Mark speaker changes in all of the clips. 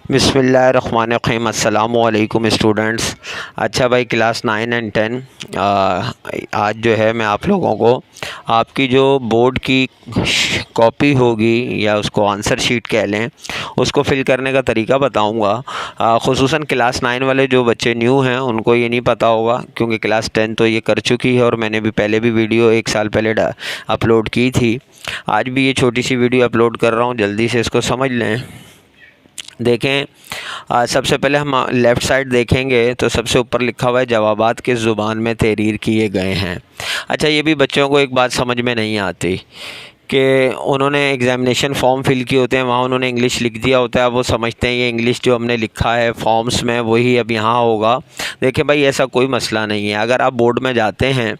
Speaker 1: बिस्मिल्लाहिर्रहमानिर्रहीम। अस्सलामु अलैकुम स्टूडेंट्स। अच्छा भाई, क्लास 9 एंड 10 आज जो है मैं आप लोगों को आपकी जो बोर्ड की कॉपी होगी या उसको आंसर शीट कह लें, उसको फिल करने का तरीका बताऊंगा। ख़ुसूसन क्लास 9 वाले जो बच्चे न्यू हैं उनको ये नहीं पता होगा, क्योंकि क्लास 10 तो ये कर चुकी है और मैंने भी पहले भी वीडियो 1 साल पहले अपलोड की थी। आज भी ये छोटी सी वीडियो अपलोड कर रहा हूँ, जल्दी से इसको समझ लें। देखें, सबसे पहले हम लेफ़्ट साइड देखेंगे तो सबसे ऊपर लिखा हुआ है जवाबात किस ज़ुबान में तहरीर किए गए हैं। अच्छा, ये भी बच्चों को एक बात समझ में नहीं आती कि उन्होंने एग्ज़ामिनेशन फ़ॉर्म फिल किए होते हैं, वहाँ उन्होंने इंग्लिश लिख दिया होता है। वो समझते हैं ये इंग्लिश जो हमने लिखा है फॉर्म्स में वही अब यहाँ होगा। देखिए भाई, ऐसा कोई मसला नहीं है। अगर आप बोर्ड में जाते हैं,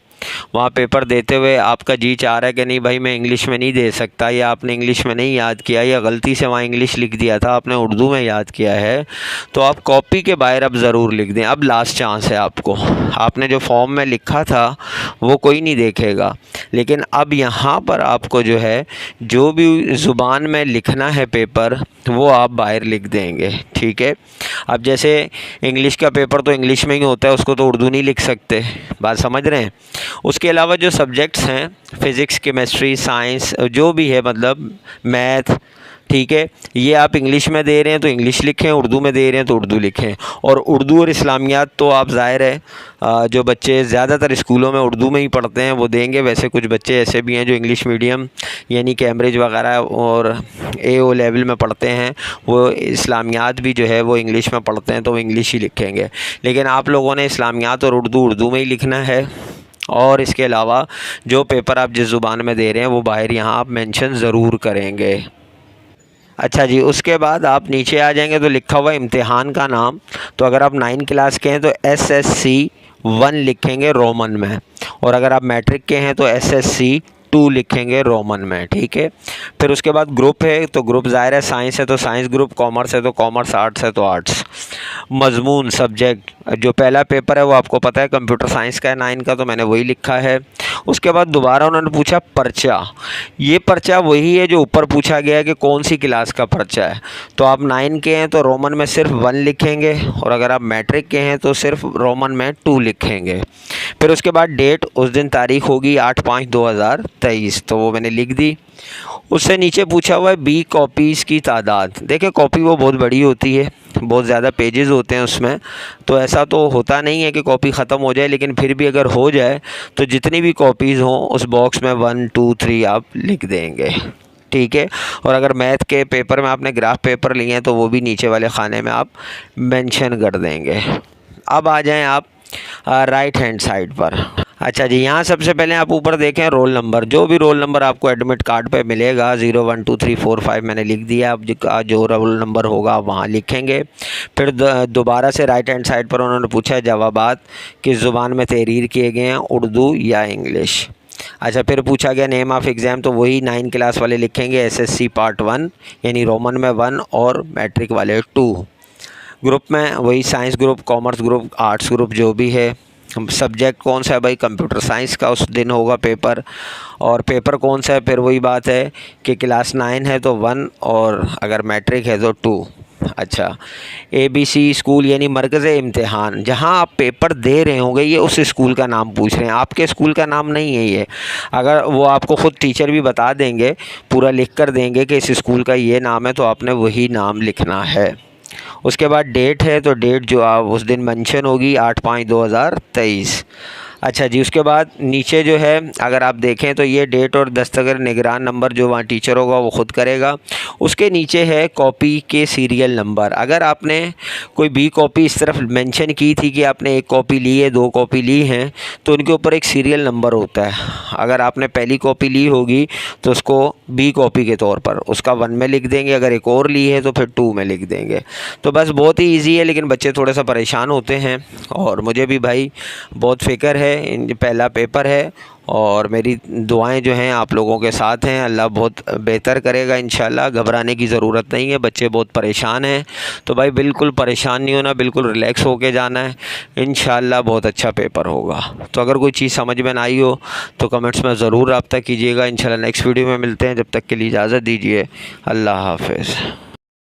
Speaker 1: वहाँ पेपर देते हुए आपका जी चाह रहा है कि नहीं भाई मैं इंग्लिश में नहीं दे सकता, या आपने इंग्लिश में नहीं याद किया, या गलती से वहाँ इंग्लिश लिख दिया था आपने उर्दू में याद किया है, तो आप कॉपी के बाहर अब ज़रूर लिख दें। अब लास्ट चांस है आपको। आपने जो फॉर्म में लिखा था वो कोई नहीं देखेगा, लेकिन अब यहाँ पर आपको जो है जो भी ज़ुबान में लिखना है पेपर वो आप बाहर लिख देंगे। ठीक है। अब जैसे इंग्लिश का पेपर तो इंग्लिश में ही होता है, उसको तो उर्दू नहीं लिख सकते। बात समझ रहे हैं। उसके अलावा जो सब्जेक्ट्स हैं, फ़िज़िक्स, केमिस्ट्री, साइंस, जो भी है, मतलब मैथ, ठीक है, ये आप इंग्लिश में दे रहे हैं तो इंग्लिश लिखें, उर्दू में दे रहे हैं तो उर्दू लिखें। और उर्दू और इस्लामियात तो आप ज़ाहिर है जो बच्चे ज़्यादातर स्कूलों में उर्दू में ही पढ़ते हैं वो देंगे। वैसे कुछ बच्चे ऐसे भी हैं जो इंग्लिश मीडियम यानी कैम्ब्रिज वगैरह और AO लेवल में पढ़ते हैं, वो इस्लामियात भी जो है वो इंग्लिश में पढ़ते हैं, तो वो इंग्लिश ही लिखेंगे। लेकिन आप लोगों ने इस्लामियात और उर्दू में ही लिखना है। और इसके अलावा जो पेपर आप जिस ज़ुबान में दे रहे हैं वो बाहर यहाँ आप मेंशन ज़रूर करेंगे। अच्छा जी, उसके बाद आप नीचे आ जाएंगे तो लिखा हुआ इम्तिहान का नाम। तो अगर आप 9 क्लास के हैं तो SSC 1 लिखेंगे रोमन में, और अगर आप मैट्रिक के हैं तो SSC 2 लिखेंगे रोमन में। ठीक है। फिर उसके बाद ग्रुप है तो ग्रुप ज़ाहिर है साइंस है तो साइंस ग्रुप, कॉमर्स है तो कॉमर्स, आर्ट्स है तो आर्ट्स। मजमून सब्जेक्ट, जो पहला पेपर है वो आपको पता है कंप्यूटर साइंस का है 9 का, तो मैंने वही लिखा है। उसके बाद दोबारा उन्होंने पूछा पर्चा। ये पर्चा वही है जो ऊपर पूछा गया है कि कौन सी क्लास का पर्चा है। तो आप 9 के हैं तो रोमन में सिर्फ 1 लिखेंगे, और अगर आप मैट्रिक के हैं तो सिर्फ रोमन में 2 लिखेंगे। फिर उसके बाद डेट, उस दिन तारीख होगी 8/5/2023, तो वो मैंने लिख दी। उससे नीचे पूछा हुआ है B कॉपीज़ की तादाद। देखिए कॉपी वो बहुत बड़ी होती है, बहुत ज़्यादा पेजेस होते हैं उसमें, तो ऐसा तो होता नहीं है कि कॉपी ख़त्म हो जाए, लेकिन फिर भी अगर हो जाए तो जितनी भी कॉपीज़ हों उस बॉक्स में 1 2 3 आप लिख देंगे। ठीक है। और अगर मैथ के पेपर में आपने ग्राफ पेपर लिए हैं तो वो भी नीचे वाले खाने में आप मेंशन कर देंगे। अब आ जाएं आप राइट हैंड साइड पर। अच्छा जी, यहाँ सबसे पहले आप ऊपर देखें रोल नंबर। जो भी रोल नंबर आपको एडमिट कार्ड पे मिलेगा 0 1 2 3 4 5 मैंने लिख दिया। अब जो रोल नंबर होगा आप वहाँ लिखेंगे। फिर दोबारा से राइट हैंड साइड पर उन्होंने पूछा है जवाबात किस ज़ुबान में तहरीर किए गए हैं, उर्दू या इंग्लिश। अच्छा, फिर पूछा गया नेम ऑफ़ एग्ज़ाम, तो वही 9 क्लास वाले लिखेंगे SSC पार्ट 1 यानी रोमन में 1 और मैट्रिक वाले 2। ग्रुप में वही science group, commerce group, arts group जो भी है। सब्जेक्ट कौन सा है भाई, कंप्यूटर साइंस का उस दिन होगा पेपर। और पेपर कौन सा है, फिर वही बात है कि क्लास 9 है तो 1 और अगर मैट्रिक है तो 2। अच्छा, ABC स्कूल यानी मरकज़ इम्तिहान, जहां आप पेपर दे रहे होंगे ये उस स्कूल का नाम पूछ रहे हैं, आपके स्कूल का नाम नहीं है ये। अगर वो आपको ख़ुद टीचर भी बता देंगे, पूरा लिख कर देंगे कि इस स्कूल का ये नाम है, तो आपने वही नाम लिखना है। उसके बाद डेट है तो डेट जो आप उस दिन मेंशन होगी 8/5/2023। अच्छा जी, उसके बाद नीचे जो है अगर आप देखें तो ये डेट और दस्तखत निगरान नंबर जो वहाँ टीचर होगा वो ख़ुद करेगा। उसके नीचे है कॉपी के सीरियल नंबर। अगर आपने कोई B कॉपी इस तरफ मेंशन की थी कि आपने 1 कॉपी ली है, 2 कॉपी ली हैं, तो उनके ऊपर एक सीरियल नंबर होता है। अगर आपने पहली कॉपी ली होगी तो उसको B कॉपी के तौर पर उसका 1 में लिख देंगे, अगर एक और ली है तो फिर 2 में लिख देंगे। तो बस बहुत ही ईजी है, लेकिन बच्चे थोड़ा सा परेशान होते हैं और मुझे भी भाई बहुत फ़िक्र है। पहला पेपर है और मेरी दुआएं जो हैं आप लोगों के साथ हैं। अल्लाह बहुत बेहतर करेगा इंशाल्लाह, घबराने की ज़रूरत नहीं है। बच्चे बहुत परेशान हैं तो भाई बिल्कुल परेशान नहीं होना, बिल्कुल रिलैक्स होके जाना है। इंशाल्लाह बहुत अच्छा पेपर होगा। तो अगर कोई चीज़ समझ में ना आई हो तो कमेंट्स में ज़रूर रब्ता कीजिएगा। इंशाल्लाह नेक्स्ट वीडियो में मिलते हैं, जब तक के लिए इजाज़त दीजिए। अल्लाह हाफ़िज़।